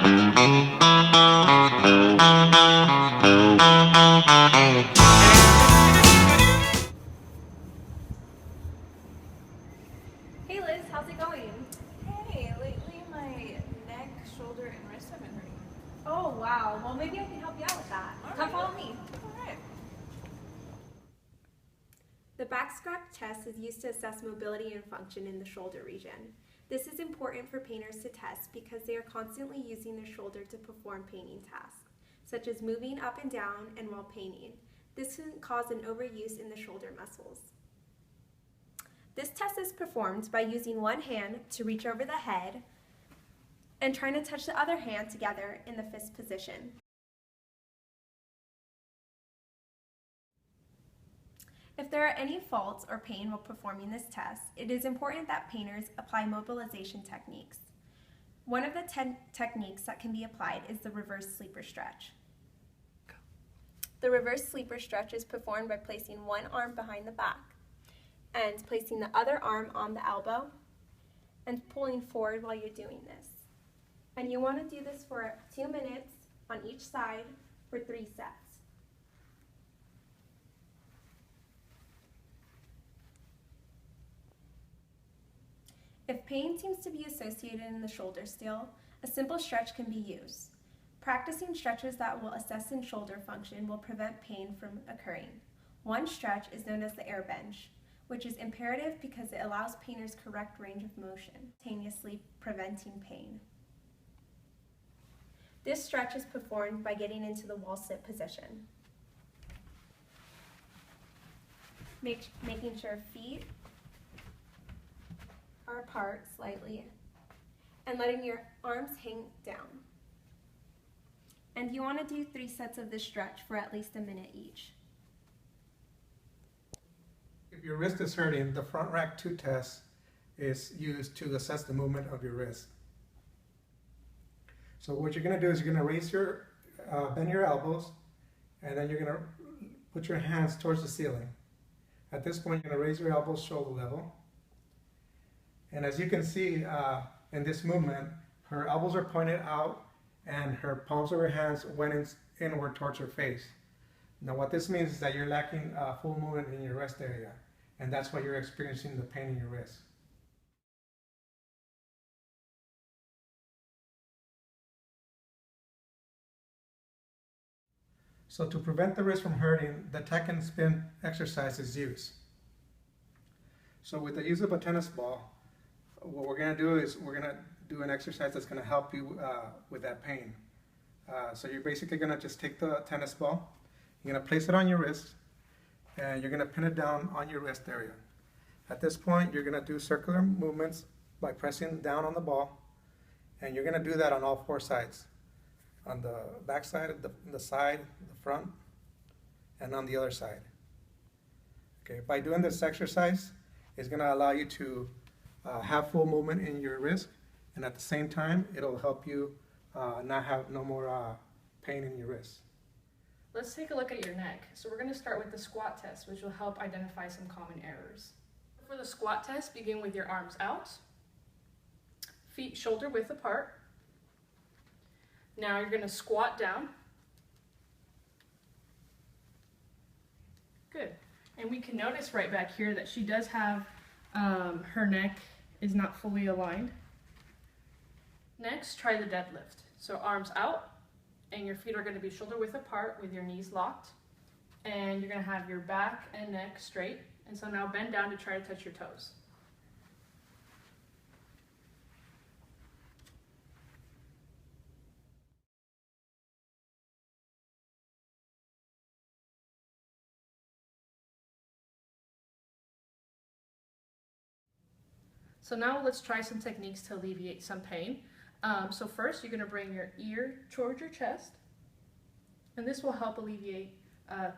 Hey Liz, how's it going? Hey, lately my neck, shoulder, and wrist have been hurting. Oh wow, well maybe I can help you out with that. Come follow me. Alright. The back scratch test is used to assess mobility and function in the shoulder region. This is important for painters to test because they are constantly using their shoulder to perform painting tasks, such as moving up and down and while painting. This can cause an overuse in the shoulder muscles. This test is performed by using one hand to reach over the head and trying to touch the other hand together in the fist position. If there are any faults or pain while performing this test, it is important that painters apply mobilization techniques. One of the 10 techniques that can be applied is the reverse sleeper stretch. The reverse sleeper stretch is performed by placing one arm behind the back and placing the other arm on the elbow and pulling forward while you're doing this. And you want to do this for 2 minutes on each side for 3 sets. If pain seems to be associated in the shoulder still, a simple stretch can be used. Practicing stretches that will assess in shoulder function will prevent pain from occurring. One stretch is known as the air bench, which is imperative because it allows painters correct range of motion, simultaneously preventing pain. This stretch is performed by getting into the wall sit position. Making sure feet are apart slightly and letting your arms hang down. And you want to do 3 sets of this stretch for at least a minute each. If your wrist is hurting, the front rack 2 test is used to assess the movement of your wrist. So what you're going to do is you're going to raise your, bend your elbows, and then you're going to put your hands towards the ceiling. At this point, you're going to raise your elbows shoulder level. And as you can see in this movement, her elbows are pointed out and her palms of her hands went inward towards her face. Now what this means is that you're lacking full movement in your wrist area, and that's why you're experiencing the pain in your wrist. So to prevent the wrist from hurting, the tuck and spin exercise is used. So with the use of a tennis ball, what we're going to do is we're going to do an exercise that's going to help you with that pain. So you're basically going to just take the tennis ball, you're going to place it on your wrist, and you're going to pin it down on your wrist area. At this point, you're going to do circular movements by pressing down on the ball, and you're going to do that on all 4 sides. On the back side, the side, the front, and on the other side. Okay, by doing this exercise, it's going to allow you to have full movement in your wrist, and at the same time, it'll help you not have no more pain in your wrist. Let's take a look at your neck. So we're going to start with the squat test, which will help identify some common errors. For the squat test, begin with your arms out, feet shoulder width apart. Now you're going to squat down. Good. And we can notice right back here that she does have her neck is not fully aligned. Next, try the deadlift. So arms out, and your feet are going to be shoulder width apart with your knees locked. And you're going to have your back and neck straight. And so now bend down to try to touch your toes. So now let's try some techniques to alleviate some pain. So first, you're going to bring your ear towards your chest, and this will help alleviate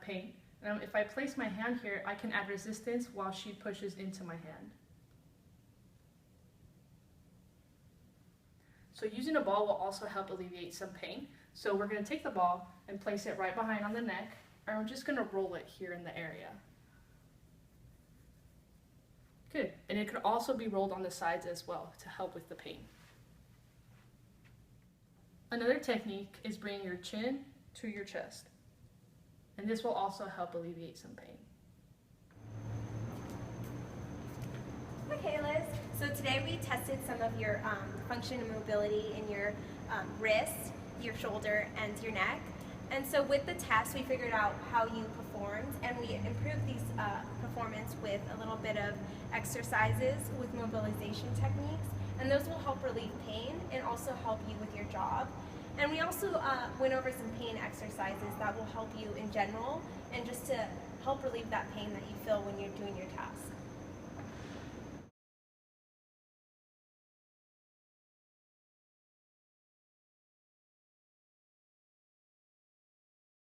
pain. Now, if I place my hand here, I can add resistance while she pushes into my hand. So using a ball will also help alleviate some pain. So we're going to take the ball and place it right behind on the neck, and we're just going to roll it here in the area. Good, and it could also be rolled on the sides as well to help with the pain. Another technique is bringing your chin to your chest. And this will also help alleviate some pain. Okay, Liz. So today we tested some of your function and mobility in your wrist, your shoulder, and your neck. And so with the test, we figured out how you performed, and we improved these performance with a little bit of exercises with mobilization techniques. And those will help relieve pain and also help you with your job. And we also went over some pain exercises that will help you in general and just to help relieve that pain that you feel when you're doing your task.